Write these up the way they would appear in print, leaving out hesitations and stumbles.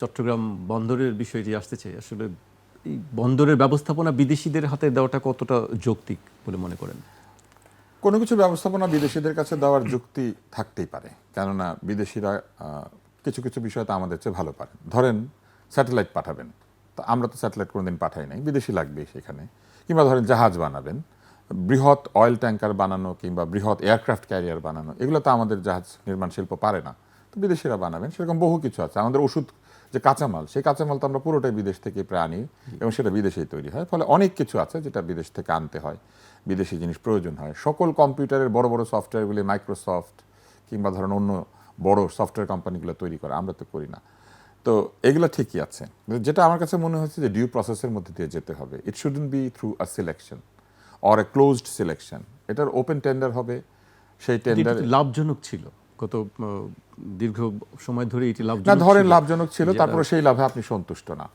চট্টগ্রাম বন্দরের বিষয়টি আসতে চাই। আসলে এই বন্দরের ব্যবস্থাপনা বিদেশিদের হাতে দেওয়াটা কতটা যৌক্তিক বলে মনে করেন? কোনো কিছু ব্যবস্থাপনা বিদেশিদের কাছে দেওয়ার যুক্তি থাকতেই পারে, কেননা বিদেশিরা কিছু কিছু বিষয়তে আমাদের চেয়ে ভালো পারেন। ধরেন স্যাটেলাইট পাঠাবেন, তো আমরা তো স্যাটেলাইট কোনোদিন পাঠাই নাই, বিদেশি লাগবে সেখানে। কিংবা ধরেন জাহাজ বানাবেন, বৃহৎ অয়েল ট্যাঙ্কার বানানো কিংবা বৃহৎ এয়ারক্রাফট ক্যারিয়ার বানানো, এগুলো তো আমাদের জাহাজ নির্মাণ শিল্প পারে না, তো বিদেশিরা বানাবেন। সেরকম বহু কিছু আছে। আমাদের ওষুধ যে কাঁচামাল, সেই কাঁচামাল তো আমরা পুরোটাই বিদেশ থেকে প্রায় আনি এবং সেটা বিদেশেই তৈরি হয়। ফলে অনেক কিছু আছে যেটা বিদেশ থেকে আনতে হয়, বিদেশি জিনিস প্রয়োজন হয়। সকল কম্পিউটারের বড় বড় সফটওয়্যারগুলি মাইক্রোসফট কিংবা ধরেন অন্য বড় সফটওয়্যার কোম্পানিগুলো তৈরি করে, আমরা তো করি না। তো এগুলো ঠিকই আছে। যেটা আমার কাছে মনে হচ্ছে যে ডিউ প্রসেসের মধ্যে দিয়ে যেতে হবে। It shouldn't be through a selection or a closed selection. এটার ওপেন টেন্ডার হবে, সেই টেন্ডার লাভজনক ছিল গত দীর্ঘ সময় ধরে এটি না লাভজনক ধরেন ছিল। লাভজনক ছিল, তারপরে সেই লাভে আপনি সন্তুষ্ট না।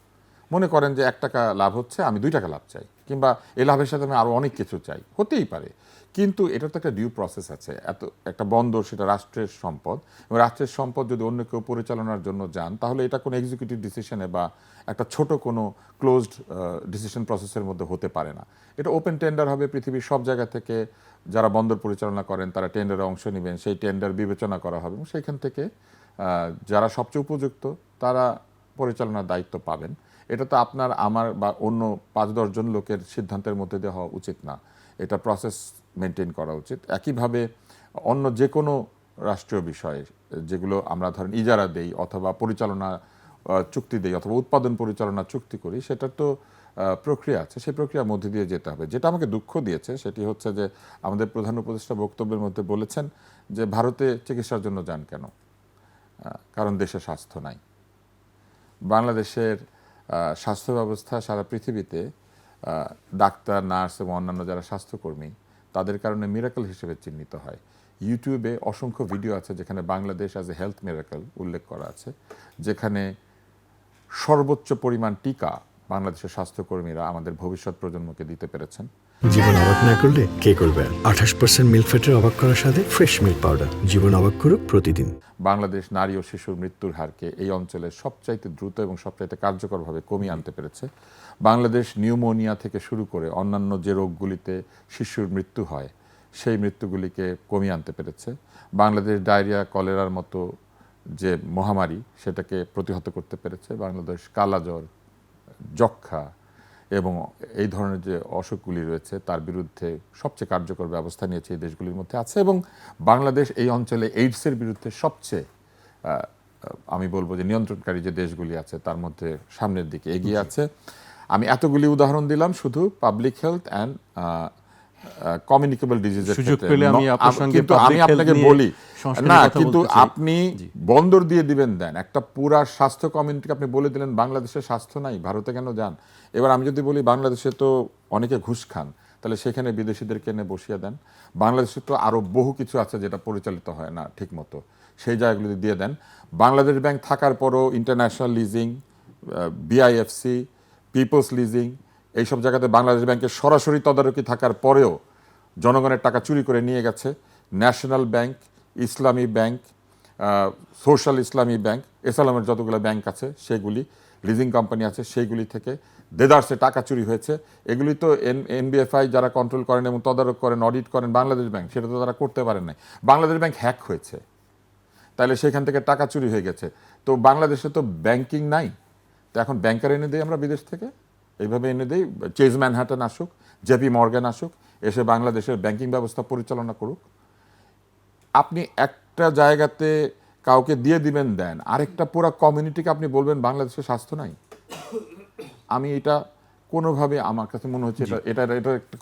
মনে করেন যে 1 টাকা লাভ হচ্ছে, আমি 2 টাকা লাভ চাই, কিংবা এই লাভের সাথে আমি আরো অনেক কিছু চাই, হতেই পারে। কিন্তু এটার তো একটা ডিউ প্রসেস আছে। এত একটা বন্দর, সেটা রাষ্ট্রের সম্পদ, এবং রাষ্ট্রের সম্পদ যদি অন্য কেউ পরিচালনার জন্য যান, তাহলে এটা কোনো এক্সিকিউটিভ ডিসিশনে বা একটা ছোট কোনো ক্লোজড ডিসিশন প্রসেসের মধ্যে হতে পারে না। এটা ওপেন টেন্ডার হবে, পৃথিবীর সব জায়গা থেকে যারা বন্দর পরিচালনা করেন তারা টেন্ডারে অংশ নেবেন, সেই টেন্ডার বিবেচনা করা হবে এবং সেইখান থেকে যারা সবচেয়ে উপযুক্ত তারা পরিচালনার দায়িত্ব পাবেন। এটা তো আপনার, আমার বা অন্য 5-10 জন লোকের সিদ্ধান্তের মধ্যে দিয়ে হওয়া উচিত না। এটা প্রসেস মেনটেন করা উচিত। একইভাবে অন্য যে কোনো রাষ্ট্রীয় বিষয়ে যেগুলো আমরা ধরেন ইজারা দেই অথবা পরিচালনা চুক্তি দেই অথবা উৎপাদন পরিচালনা চুক্তি করি, সেটার তো প্রক্রিয়া আছে, সেই প্রক্রিয়ার মধ্যে দিয়ে যেতে হবে। যেটা আমাকে দুঃখ দিয়েছে সেটি হচ্ছে যে আমাদের প্রধান উপদেষ্টা বক্তব্যের মধ্যে বলেছেন যে ভারতে চিকিৎসার জন্য যান কেন, কারণ দেশে স্বাস্থ্য নাই। বাংলাদেশের স্বাস্থ্য ব্যবস্থা সারা পৃথিবীতে ডাক্তার, নার্স এবং অন্যান্য যারা স্বাস্থ্যকর্মী, তাদের কারণে মিরাকল হিসেবে চিহ্নিত হয়। ইউটিউবে অসংখ্য ভিডিও আছে যেখানে Bangladesh as a health miracle উল্লেখ করা আছে, যেখানে সর্বোচ্চ পরিমাণ টিকা বাংলাদেশের স্বাস্থ্যকর্মীরা আমাদের ভবিষ্যৎ প্রজন্মকে দিতে পেরেছেন। জীবন অবাক না করলে কে করবে? 28% মিল্ক ফ্যাটের অবাক করার সাথে ফ্রেশ মিল্ক পাউডার। জীবন অবাক করুক প্রতিদিন। বাংলাদেশ নারী ও শিশুর মৃত্যুর হারকে এই অঞ্চলে সবচাইতে দ্রুত এবং সবচাইতে কার্যকরভাবে কমিয়ে আনতে পেরেছে। বাংলাদেশ নিউমোনিয়া থেকে শুরু করে অন্যান্য যে রোগগুলিতে শিশুর মৃত্যু হয়, সেই মৃত্যুগুলিকে কমিয়ে আনতে পেরেছে। বাংলাদেশ ডায়রিয়া, কলেরার মতো যে মহামারী, সেটাকে প্রতিহত করতে পেরেছে। বাংলাদেশ কালাজ্বর, যক্ষ্মা এবং এই ধরনের যে অসুখগুলি রয়েছে তার বিরুদ্ধে সবচেয়ে কার্যকর ব্যবস্থা নিয়েছে এই দেশগুলির মধ্যে আছে। এবং বাংলাদেশ এই অঞ্চলে এইডসের বিরুদ্ধে সবচেয়ে আমি বলবো যে নিয়ন্ত্রণকারী যে দেশগুলি আছে তার মধ্যে সামনের দিকে এগিয়ে আছে। আমি এতগুলি উদাহরণ দিলাম শুধু পাবলিক হেলথ অ্যান্ড কমিউনিকেবল ডিজিজের ক্ষেত্রে। কিন্তু আমি আপনাকে বলি না, কিন্তু আপনি বন্দর দিয়ে দিবেন দেন, একটা পুরা স্বাস্থ্য কমিউনিটিকে আপনি বলে দিলেন বাংলাদেশের স্বাস্থ্য নাই, ভারতে কেন যান। এবার আমি যদি বলি বাংলাদেশে তো অনেকে ঘুষ খান, তাহলে সেখানে বিদেশিদেরকে এনে বসিয়ে দেন। বাংলাদেশে তো আরও বহু কিছু আছে যেটা পরিচালিত হয় না ঠিক মতো, সেই জায়গাগুলি দিয়ে দেন। বাংলাদেশ ব্যাংক থাকার পরও international leasing, BIFC, peoples leasing, এইসব জায়গাতে বাংলাদেশ ব্যাংকের সরাসরি তদারকি থাকার পরেও জনগণের টাকা চুরি করে নিয়ে গেছে। ন্যাশনাল ব্যাংক, ইসলামী ব্যাংক, সোশ্যাল ইসলামী ব্যাংক, এসালামের যতগুলো ব্যাংক আছে সেগুলি, লিজিং কোম্পানি আছে, সেইগুলি থেকে দেদারসে টাকা চুরি হয়েছে। এগুলি তো এনবিএফআই যারা কন্ট্রোল করেন এবং তদারক করেন, অডিট করেন বাংলাদেশ ব্যাংক, সেটা তো তারা করতে পারেন নাই। বাংলাদেশ ব্যাংক হ্যাক হয়েছে, তাহলে সেখান থেকে টাকা চুরি হয়ে গেছে। তো বাংলাদেশে তো ব্যাংকিং নাই, তো এখন ব্যাংকার এনে দেয় আমরা বিদেশ থেকে, এইভাবে এনে দেই। চেজ ম্যানহাটন আসুক, জেপি মর্গান আসুক, এসে বাংলাদেশের ব্যাংকিং ব্যবস্থা পরিচালনা করুক। আপনি একটা জায়গাতে কাউকে দিয়ে দিবেন দেন, আরেকটা পুরো কমিউনিটিকে আপনি বলবেন বাংলাদেশের স্বাস্থ্য নাই। আমি এটা কোনোভাবে, আমার কাছে মনে হচ্ছে এটা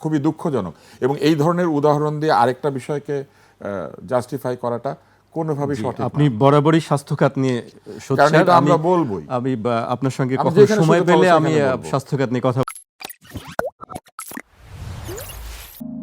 খুবই দুঃখজনক। এবং এই ধরনের উদাহরণ দিয়ে আরেকটা বিষয়কে জাস্টিফাই করাটা কোনোভাবেই সঠিক। আপনি বরাবরই স্বাস্থ্য খাত নিয়ে সোচ্চার, আমরা বলবোই। আমি আপনার সঙ্গে সময় পেলে আমি স্বাস্থ্য খাত নিয়ে কথা